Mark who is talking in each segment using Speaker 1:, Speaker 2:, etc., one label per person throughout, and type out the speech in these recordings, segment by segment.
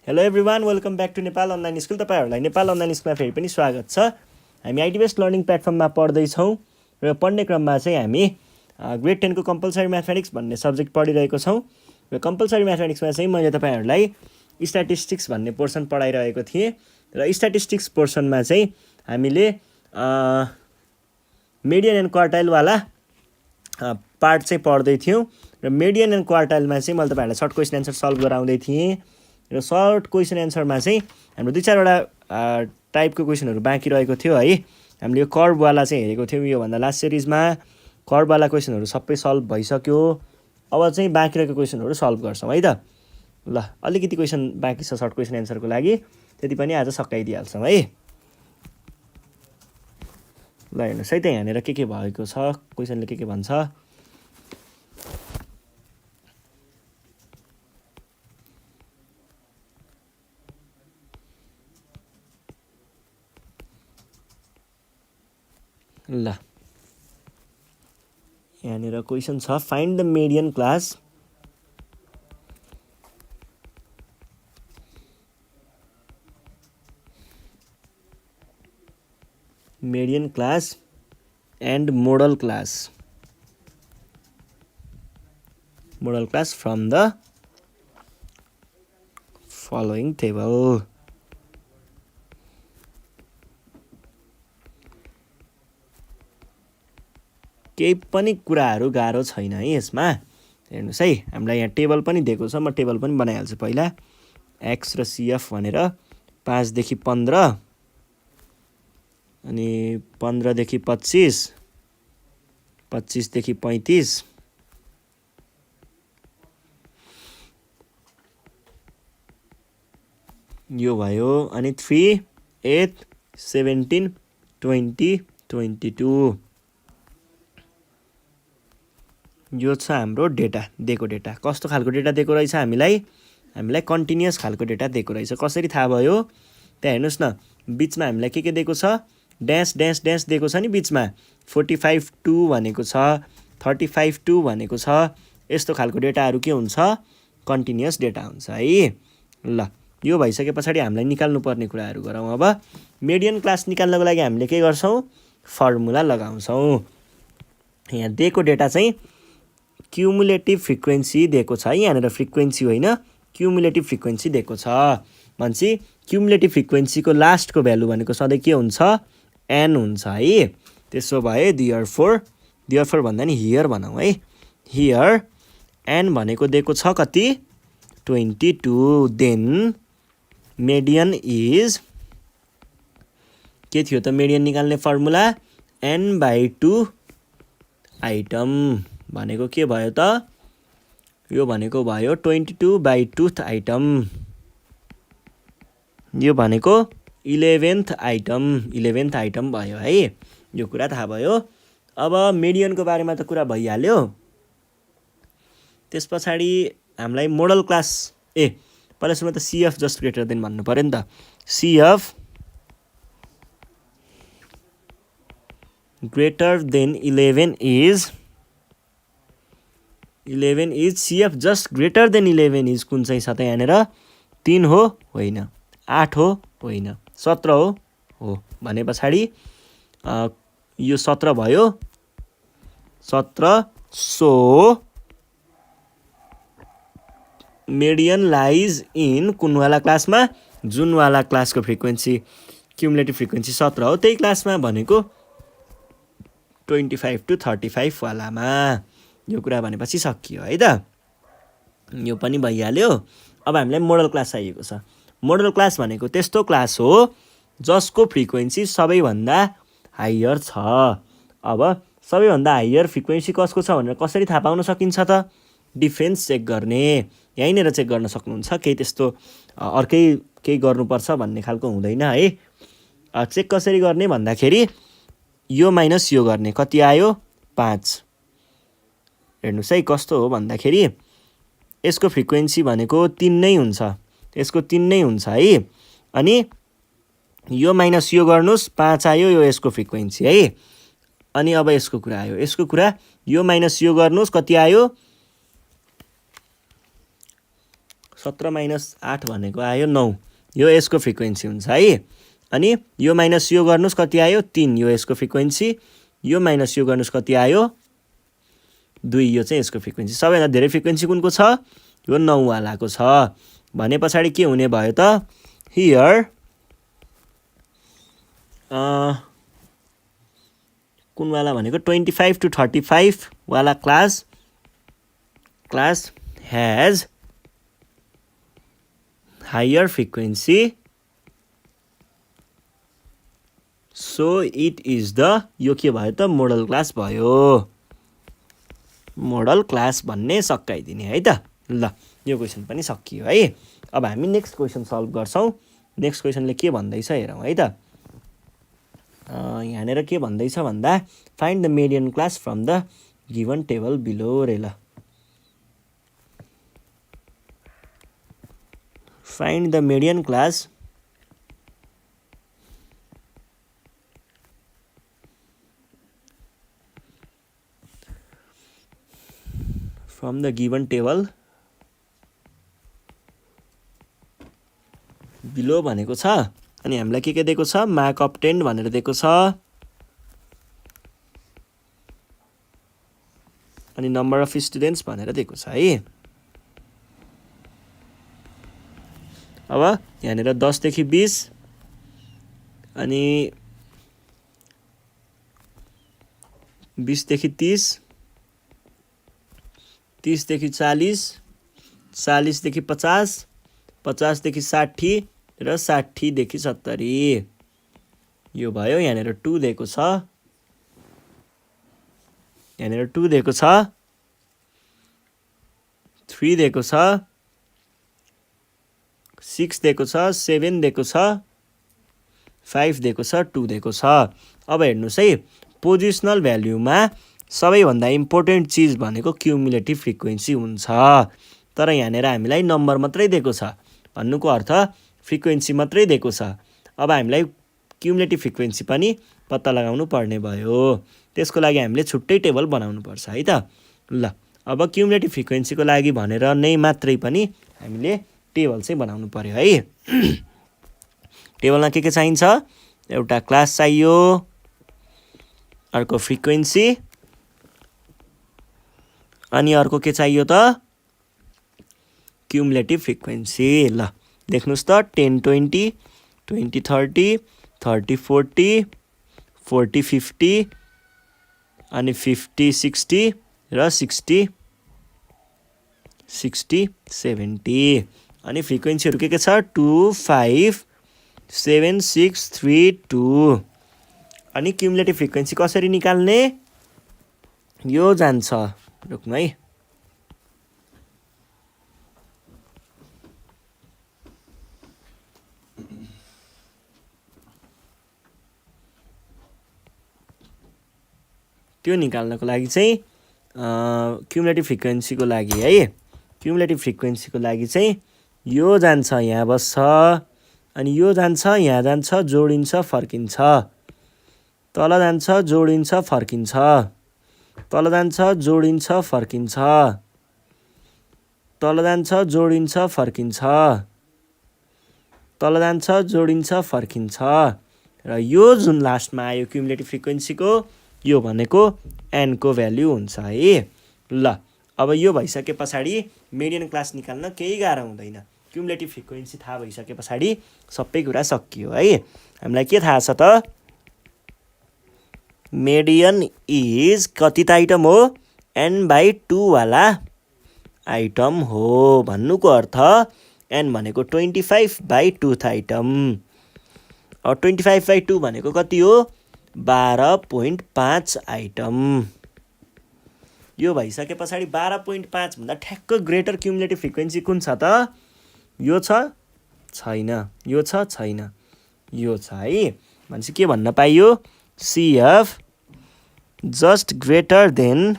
Speaker 1: Hello everyone, welcome back to Nepal online school. तपाईँहरूलाई Nepal online स्कुलमा फेरि पनि स्वागत छ। हामी आइडी बेस्ड लर्निङ प्लेटफर्ममा पढ्दैछौँ र पढ्ने क्रममा चाहिँ हामी ग्रेड 10 को कम्पलसरी म्याथमेटिक्स भन्ने सब्जेक्ट पढिरहेको छौँ। र कम्पलसरी म्याथमेटिक्समा चाहिँ मैले तपाईँहरूलाई स्ट्याटिस्टिक्स भन्ने पोर्सन पढाइरहेको थिएँ र स्ट्याटिस्टिक्स पोर्सनमा चाहिँ हामीले मिडियन एन्ड क्वार्टाइलवाला पार्ट चाहिँ पढ्दै थियौँ र मिडियन एन्ड क्वार्टाइलमा चाहिँ मैले तपाईँहरूलाई सर्ट क्वेसन एन्सर सल्भ गराउँदै थिएँ र सर्ट क्वेसन एन्सरमा चाहिँ हाम्रो 2-4वटा टाइपको क्वेसनहरू बाँकी रहेको थियो है। हामीले यो कर्ववाला चाहिँ हेरेको थियौँ योभन्दा लास्ट सिरिजमा। कर्ववाला क्वेसनहरू सबै सल्भ भइसक्यो। अब चाहिँ बाँकी रहेको क्वेसनहरू सल्भ गर्छौँ है त। ल, अलिकति क्वेसन बाँकी छ सर्ट क्वेसन एन्सरको लागि, त्यति पनि आज सकाइदिइहाल्छौँ है। ल हेर्नुहोस् है त, यहाँनिर के भएको छ, क्वेसनले के भन्छ। ल यहाँनिर क्वेसन छ, find the median class and model class from the following table. केही पनि कुराहरू गाह्रो छैन है यसमा। हेर्नुहोस् है, हामीलाई यहाँ टेबल पनि दिएको छ। म टेबल पनि बनाइहाल्छु पहिला। एक्स र सिएफ भनेर 5 देखि 15 अनि 15 देखि 25, 25 देखि 35, यो भयो। अनि 3, 8, 17, 20, 22 यो छ हाम्रो डेटा, दिएको डेटा। कस्तो खालको डेटा दिएको रहेछ हामीलाई कन्टिन्युअस खालको डेटा दिएको रहेछ। कसरी थाहा भयो त्यहाँ हेर्नुहोस् न, बिचमा हामीलाई के दिएको छ, ड्यास ड्यास ड्यास दिएको छ नि बिचमा। 45-2 भनेको छ, 35-2 भनेको छ। यस्तो खालको डेटाहरू के हुन्छ, कन्टिन्युअस डेटा हुन्छ है। ल, यो भइसके पछाडि हामीलाई निकाल्नु पर्ने कुराहरू गरौँ। अब मिडियन क्लास निकाल्नको लागि हामीले के गर्छौँ, फर्मुला लगाउँछौँ। यहाँ दिएको डेटा चाहिँ क्युमुलेटिभ फ्रिक्वेन्सी दिएको छ है। यहाँनिर फ्रिक्वेन्सी होइन, क्युमुलेटिभ फ्रिक्वेन्सी दिएको छ भनेपछि क्युमुलेटिभ फ्रिक्वेन्सीको लास्टको भ्यालु भनेको सधैँ के हुन्छ, एन हुन्छ है। त्यसो भए दियरफोर भन्दा नि हियर भनौँ है। हियर एन भनेको दिएको छ कति, 22। देन मिडियन इज के थियो त, मिडियन निकाल्ने फर्मुला n/2 आइटम भनेको के भयो त, यो भनेको भयो 22/2 आइटम। यो भनेको 11th आइटम भयो है। यो कुरा थाहा भयो। अब मिडियनको बारेमा त कुरा भइहाल्यो। त्यस पछाडि हामीलाई मोडल क्लास पहिला सुरुमा त सिएफ जस्ट ग्रेटर देन भन्नु पर्यो नि त। सिएफ greater than 11 is सिएफ just greater than 11 is कुन चाहिँ छ त यहाँनिर, 3 हो होइन, 8 हो होइन, 17 हो भने पछाडि यो 17 भयो। 17 सो मिडियन लाइज इन कुनवाला क्लासमा, जुनवाला क्लासको फ्रिक्वेन्सी क्युमुलेटिभ फ्रिक्वेन्सी 17 हो, त्यही क्लासमा भनेको 25 to 35 वालामा। यो कुरा भनेपछि सकियो है त। यो पनि भइहाल्यो। अब हामीलाई मोडल क्लास चाहिएको छ। मोडल क्लास भनेको त्यस्तो क्लास हो जसको फ्रिक्वेन्सी सबैभन्दा हायर छ। अब सबैभन्दा हायर फ्रिक्वेन्सी कसको छ भनेर कसरी थाहा पाउन सकिन्छ त, डिफ्रेन्स चेक गर्ने। यहीँनिर चेक गर्न सक्नुहुन्छ, केही त्यस्तो अर्कै केही गर्नुपर्छ भन्ने खालको हुँदैन है। चेक कसरी गर्ने भन्दाखेरि यो माइनस यो गर्ने, कति आयो, 5। हेर्नुहोस् है कस्तो हो भन्दाखेरि यसको फ्रिक्वेन्सी भनेको 3 नै हुन्छ, यसको 3 नै हुन्छ है। अनि यो माइनस यो गर्नुहोस्, 5 आयो, यो यसको फ्रिक्वेन्सी है। अनि अब यसको कुरा आयो, यो माइनस यो गर्नुहोस्, कति आयो, 17 - 8 भनेको आयो 9, यो यसको फ्रिक्वेन्सी हुन्छ है। अनि यो माइनस यो गर्नुस् कति आयो 3, यो यसको फ्रिक्वेन्सी, यो माइनस यो गर्नुस् कति आयो 2, यो चाहिँ यसको फ्रिक्वेन्सी। सबैभन्दा धेरै फ्रिक्वेन्सी कुनको छ, यो 9 वालाको छ भने पछाडि के हुने भयो त, हियर कुन वाला भनेको 25 to 35 वाला class has higher frequency, so it is the, यो के भयो त मोडल क्लास भयो, मोडल क्लास भन्ने सकाइदिने है त। ल यो क्वेसन पनि सकियो है। अब हामी नेक्स्ट क्वेसन सल्भ गर्छौँ। नेक्स्ट क्वेसनले के भन्दैछ हेरौँ है त। यहाँनिर के भन्दैछ भन्दा find the median class from the given table below रे। ल find the median class from the given table below भनेको छ। अनि हामीलाई के दिएको छ, मार्क अब्टेन्ड भनेर दिएको छ, अनि नम्बर अफ स्टुडेन्ट्स भनेर दिएको छ है। अब यहाँनिर 10 देखि 20 अनि 20 देखि 30, 30 देखि 40, 40 देखि 50, 50 देखि 60 र 60 देखि 70, यो भयो। यहाँनिर 2 दिएको छ, यहाँनिर 2 दिएको छ, 3 दिएको छ, 6 दिएको छ, 7 दिएको छ, 5 दिएको छ, 2 दिएको छ। अब हेर्नुहोस् है, पोजिसनल भ्याल्युमा सबैभन्दा इम्पोर्टेन्ट चिज भनेको क्युमुलेटिभ फ्रिक्वेन्सी हुन्छ। तर यहाँनिर हामीलाई नम्बर मात्रै दिएको छ, भन्नुको अर्थ फ्रिक्वेन्सी मात्रै दिएको छ। अब हामीलाई क्युमुलेटिभ फ्रिक्वेन्सी पनि पत्ता लगाउनु पर्ने भयो। त्यसको लागि हामीले छुट्टै टेबल बनाउनु पर्छ है त। ल अब क्युमुलेटिभ फ्रिक्वेन्सीको लागि भनेर नै मात्रै पनि हामीले टेबल चाहिँ बनाउनु पर्यो है। टेबलमा के चाहिन्छ, एउटा क्लास चाहियो, अर्को फ्रिक्वेन्सी, अनि अर्को के चाहियो त क्युमुलेटिभ फ्रिक्वेन्सी। ल देख्नुस् त 10 20 20 30 30 40 40 50 अनि 50 60 र 60 60 70। अनि फ्रिक्वेन्सीहरू के छ 2 5 7 6 3 2। अनि क्युमुलेटिभ फ्रिक्वेन्सी कसरी निकाल्ने, यो जान्छ, रुक्नु है, त्यो निकाल्नको लागि चाहिँ क्युमुलेटिभ फ्रिक्वेन्सीको लागि है, क्युमुलेटिभ फ्रिक्वेन्सीको लागि चाहिँ यो जान्छ, यहाँ बस्छ, अनि यो जान्छ, यहाँ जान्छ, जोडिन्छ, फर्किन्छ, तल जान्छ, जोडिन्छ, फर्किन्छ, तल जान्छ, जोडिन्छ, फर्किन्छ, तल जान्छ, जोडिन्छ, फर्किन्छ, तल जान्छ, जोडिन्छ, फर्किन्छ। र यो जुन लास्टमा आयो क्युमुलेटिभ फ्रिक्वेन्सीको, यो भनेको एनको भ्याल्यु हुन्छ है। ल अब यो भइसके पछाडि मेडियन क्लास निकाल्न केही गाह्रो हुँदैन। क्युमुलेटिभ फ्रिक्वेन्सी थाहा भइसके पछाडि सबै कुरा सकियो है। हामीलाई के थाहा छ त, मेडियन इज कति त आइटम हो, n/2 वाला आइटम हो। भन्नुको अर्थ n भनेको 25/2 आइटम। अब 25/2 भनेको कति हो, 12.5 आइटम। यो भइसके पछाडि 12.5 भन्दा ठ्याक्क ग्रेटर क्युमुलेटिभ फ्रिक्वेन्सी कुन छ त, यो छ, छैन, यो छ, छैन, यो छ है। भनेपछि के भन्न पाइयो, CF just greater than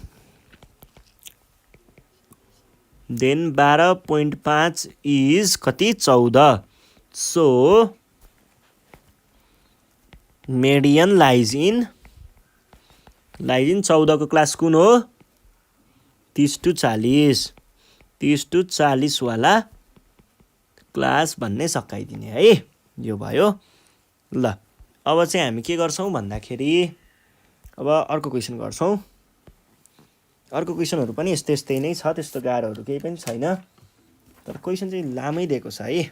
Speaker 1: 12.5 is कति 14। सो मेडियन लाइज इन 14 को क्लास कुन हो, 30 to 40, 30 to 40 वाला क्लास भन्ने सकाइदिने है। यो भयो। ल अब चाहिँ हामी के गर्छौँ भन्दाखेरि अब अर्को क्वेसन गर्छौँ। अर्को क्वेसनहरू पनि यस्तै नै छ, त्यस्तो गाह्रोहरू केही पनि छैन, तर क्वेसन चाहिँ लामै दिएको छ है।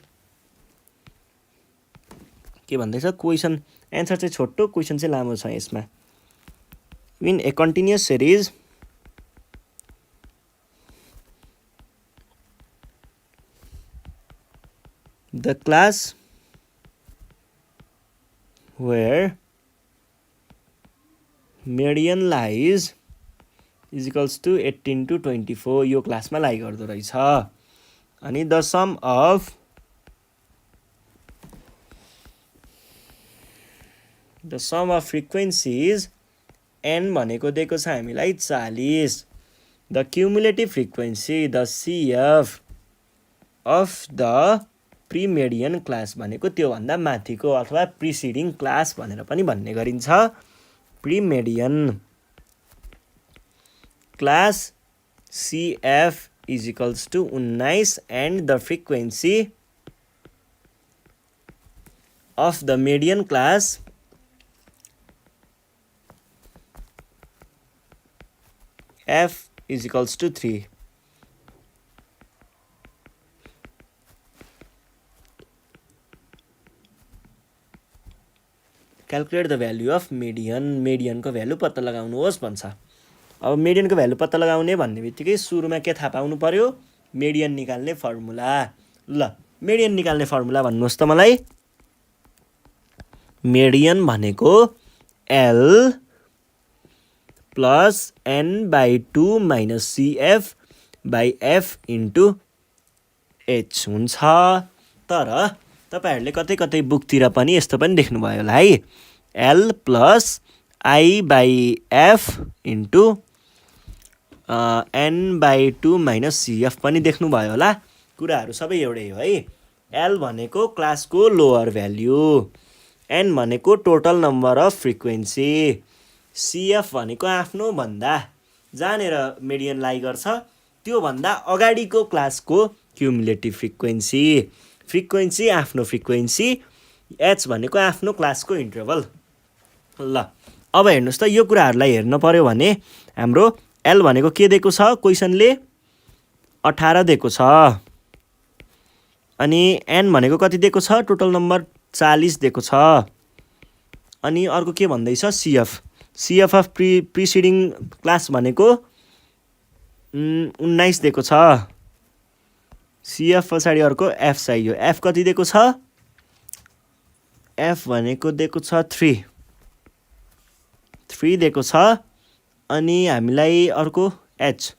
Speaker 1: के भन्दैछ क्वेसन एन्सर चाहिँ छोटो, क्वेसन चाहिँ लामो छ यसमा। In A continuous series the class where median lies is equals to 18 to 24 यो क्लासमा लाई गर्दो रहेछ। अनि the sum of frequencies n भनेको दिएको छ हामीलाई 40। The cumulative frequency the CF of the premedian class भनेको त्योभन्दा माथिको अथवा प्रिसिडिङ क्लास भनेर पनि भन्ने गरिन्छ। Premedian class CF is equals to 19 and the frequency of the median class F is equals to 3। Calculate the value of median, मेडियनको भ्यालु पत्ता लगाउनुहोस् भन्छ। अब मेडियनको भ्यालु पत्ता लगाउने भन्ने बित्तिकै सुरुमा के थाहा पाउनु पर्यो, मेडियन निकाल्ने फर्मुला। ल मेडियन निकाल्ने फर्मुला भन्नुहोस् त मलाई। मेडियन भनेको L plus n/2 minus CF by F into H हुन्छ। तर तपाईहरूले कतै कतै बुकतिर पनि यस्तो पनि देख्नुभयो होला है, L plus I/F into n/2 minus CF पनि देख्नुभयो होला। कुराहरू सबै एउटै हो है। L भनेको क्लासको लोअर भ्याल्यु, n भनेको total number of frequency, CF भनेको आफ्नो भन्दा जहाँनिर मेडियन लाई गर्छ त्योभन्दा अगाडिको क्लासको क्युमुलेटिभ फ्रिक्वेन्सी, फ्रिक्वेन्सी आफ्नो फ्रिक्वेन्सी, H भनेको आफ्नो क्लासको इन्टरभल। ल अब हेर्नुहोस् त, यो कुराहरूलाई हेर्न पर्यो भने हाम्रो L भनेको के दिएको छ क्वेसनले 18 दिएको छ। अनि n भनेको कति दिएको छ, टोटल नम्बर 40 दिएको छ। अनि अर्को के भन्दैछ CF अफ प्रिसिडिङ क्लास भनेको 19 दिएको छ। CF पछाडि अर्को F चाहियो, F कति दिएको छ, F भनेको दिएको छ 3 दिएको छ। अनि हामीलाई अर्को H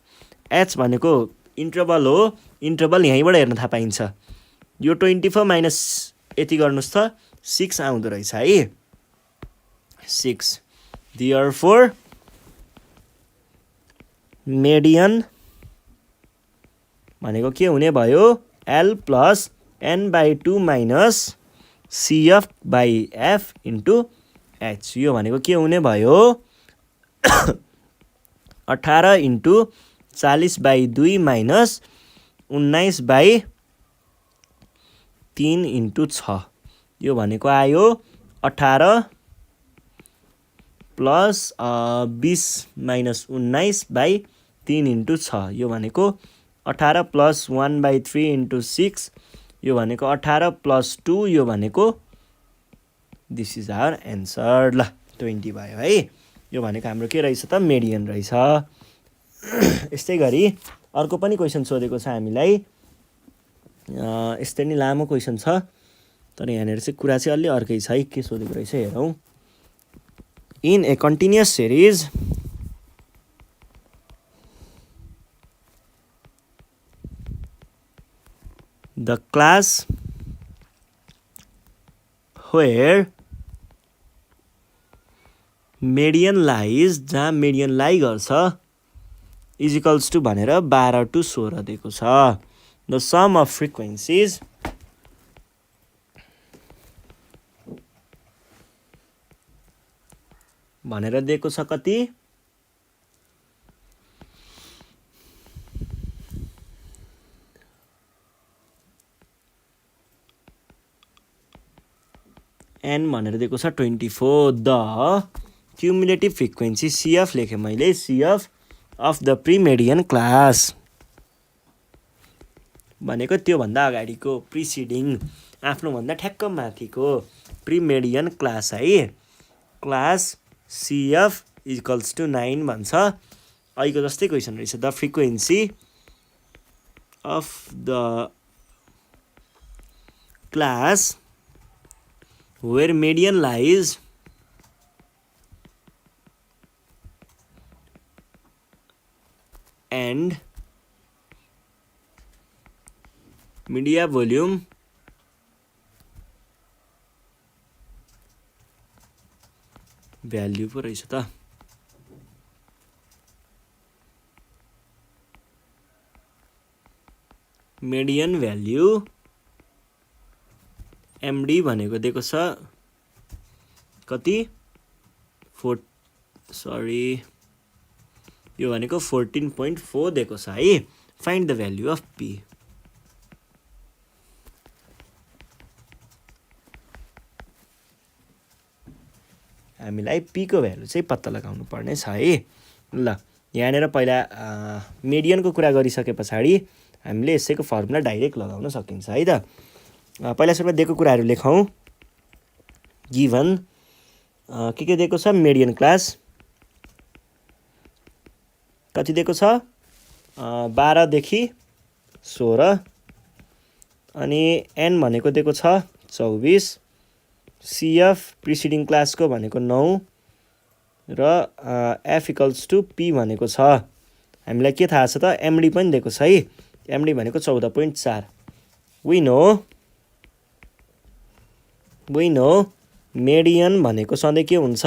Speaker 1: भनेको इन्टरभल हो, इन्टरभल यहीँबाट हेर्न थाहा पाइन्छ। यो 24 माइनस यति गर्नुहोस् त 6 आउँदो रहेछ है, 6। Therefore मेडियन भनेको के हुने भयो, L plus n/2 minus CF by F into H। यो भनेको के हुने भयो 18 इन्टु 40/2 माइनस 19/3 इन्टु 6। यो भनेको आयो 18 प्लस 20 माइनस 19/3 इन्टु 6। यो भनेको 18 प्लस 1/3 इन्टु 6। यो भनेको 18 प्लस 2। यो भनेको दिस इज आवर एन्सर। ल 20 भयो है। यो भनेको हाम्रो के रहेछ त, मेडियन रहेछ। यस्तै गरी अर्को पनि क्वेसन सोधेको छ हामीलाई, यस्तै नै लामो क्वेसन छ, तर यहाँनिर चाहिँ कुरा चाहिँ अलि अर्कै छ है। के सोधेको रहेछ हेरौँ। In A continuous series the class where median lies, जहाँ मेडियन लाई गर्छ, इज इक्वल्स टु भनेर 12 to 16 दिएको छ। द सम अफ फ्रिक्वेन्सिज भनेर दिएको छ कति, एन भनेर दिएको छ 24 द क्युमुलेटिभ फ्रिक्वेन्सी सिएफ लेखेँ मैले सिएफ अफ द प्रिमेडियन क्लास भनेको त्योभन्दा अगाडिको प्रिसिडिङ आफ्नोभन्दा ठ्याक्क माथिको प्रिमेडियन क्लास है क्लास सिएफ इक्वल्स टु 9 भन्छ अहिलेको जस्तै क्वेसन रहेछ the frequency of the class where median lies and media volume value पो रहेछ त median value MD भनेको दिएको छ कति यो भनेको 14.4 दिएको छ है find the value of P हामीलाई P को भ्यालु चाहिँ पत्ता लगाउनु पर्ने छ है ल यहाँनिर पहिला मिडियनको कुरा गरिसके पछाडि हामीले यसैको फर्मुला डाइरेक्ट लगाउन सकिन्छ है त पहिला सुरुमा दिएको कुराहरू लेखौँ गिभन के दिएको छ मिडियन क्लास कति दिएको छ 12 देखि 16 अनि एन भनेको दिएको छ 24 सिएफ प्रिसिडिङ क्लासको भनेको 9 र एफ इक्वल्स टु पी भनेको छ हामीलाई के थाहा छ त एमडी पनि दिएको छ है एमडी भनेको 14.4 we know median भनेको सधैँ के हुन्छ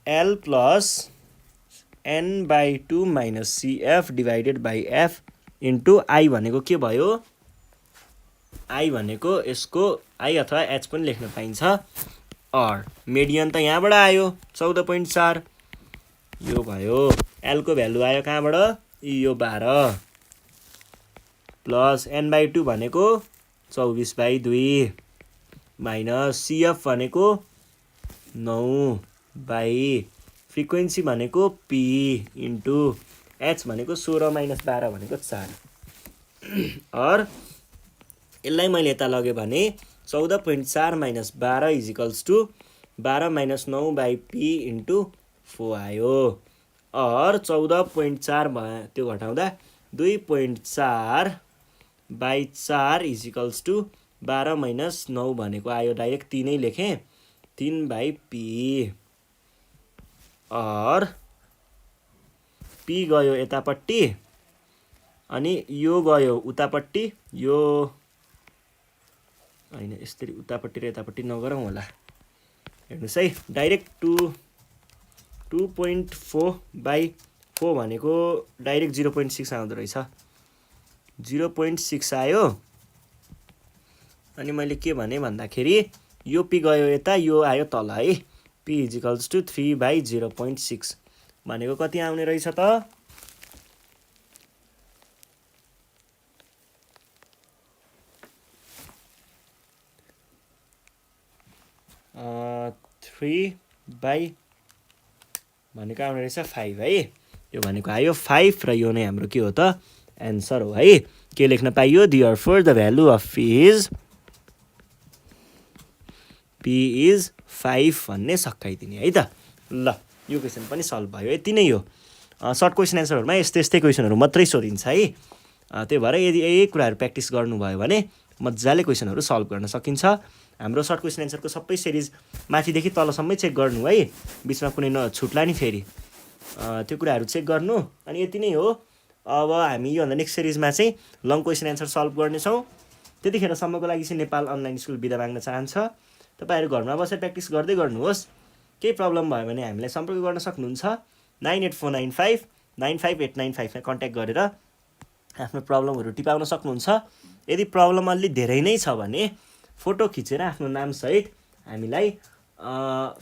Speaker 1: L plus n/2 minus CF divided by F into I भनेको के भयो I भनेको यसको I अथवा H पनि लेख्न पाइन्छ और मेडियन त यहाँबाट आयो 14.4 यो भयो L को भ्यालु आयो कहाँबाट यो 12 प्लस n/2 भनेको 24/2 माइनस CF भनेको 9 बाई फ्रिक्वेन्सी भनेको P इन्टु H भनेको 16 माइनस 12 भनेको 4 और यसलाई मैले यता लगे भने 14.4 minus 12 is equals to 12 minus 9 by P into 4 आयो और 14.4 त्यो घटाउँदा 2.4 by 4 is equals to 12 minus 9 भनेको आयो डाइरेक्ट 3 नै लेखेँ 3 बाई P और P गयो यतापट्टि अनि यो गयो उतापट्टि यो हैन यसरी उतापट्टि र यतापट्टि नगरौँ होला हेर्नुस् है डाइरेक्ट 2.4 बाई 4 भनेको डाइरेक्ट 0.6 आउँदो रहेछ 0.6 आयो अनि मैले के भने भन्दाखेरि यो P गयो यता यो आयो तल है P is equals to 3 by 0.6 भनेको कति आउने रहेछ त 3 बाई भनेको आउने रहेछ 5 है यो भनेको आयो 5 र यो नै हाम्रो के हो त एन्सर हो है के लेख्न पाइयो therefore the value of P is 5 भन्ने सकाइदिने है त ल यो क्वेसन पनि सल्भ भयो यति नै हो सर्ट क्वेसन एन्सरहरुमा यस्तै क्वेसनहरु मात्रै सोधिन्छ है त्यही भएर यदि यही कुराहरु प्र्याक्टिस गर्नुभयो भने मज्जाले क्वेसनहरु सल्भ गर्न सकिन्छ हाम्रो सर्ट क्वेसन एन्सरको सबै सिरिज माथिदेखि तलसम्मै चेक गर्नु है बीचमा कुनै छुट्ला नि फेरि त्यो कुराहरु चेक गर्नु अनि यति नै हो अब हामी यो भन्दा नेक्स्ट सिरिजमा चाहिँ लङ क्वेसन एन्सर सल्भ गर्ने छौं त्यतिखेर सम्मको लागि चाहिँ नेपाल अनलाइन स्कुल बिदा माग्न चाहन्छ तपाईहरु घरमा बसेर प्र्याक्टिस गर्दै गर्नुहोस् केही प्रब्लम भयो भने हामीलाई सम्पर्क गर्न सक्नुहुन्छ 9849595895 मा कन्ट्याक्ट गरेर आफ्नो प्रब्लमहरु टिपाउन सक्नुहुन्छ यदि प्रब्लम अलि धेरै नै छ भने फोटो खिचेर आफ्नो नाम सहित हामीलाई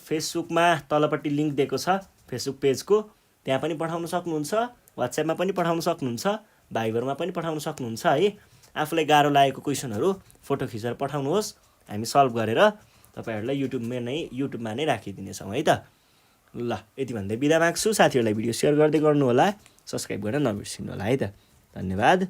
Speaker 1: फेसबुकमा तलपट्टि लिंक दिएको छ फेसबुक पेजको त्यहाँ पनि पठाउन सक्नुहुन्छ व्हाट्सएपमा पनि पठाउन सक्नुहुन्छ भाइबरमा पनि पठाउन सक्नुहुन्छ है आफूलाई गाह्रो लागेको क्वेसनहरू फोटो खिचेर पठाउनुहोस्, हामी सल्भ गरेर तपाईँहरूलाई युट्युबमा नै राखिदिनेछौँ है त। ल यति भन्दै बिदा माग्छु। साथीहरूलाई भिडियो सेयर गर्दै गर्नु होला, सब्सक्राइब गर्न नबिर्सिनु होला है त। धन्यवाद।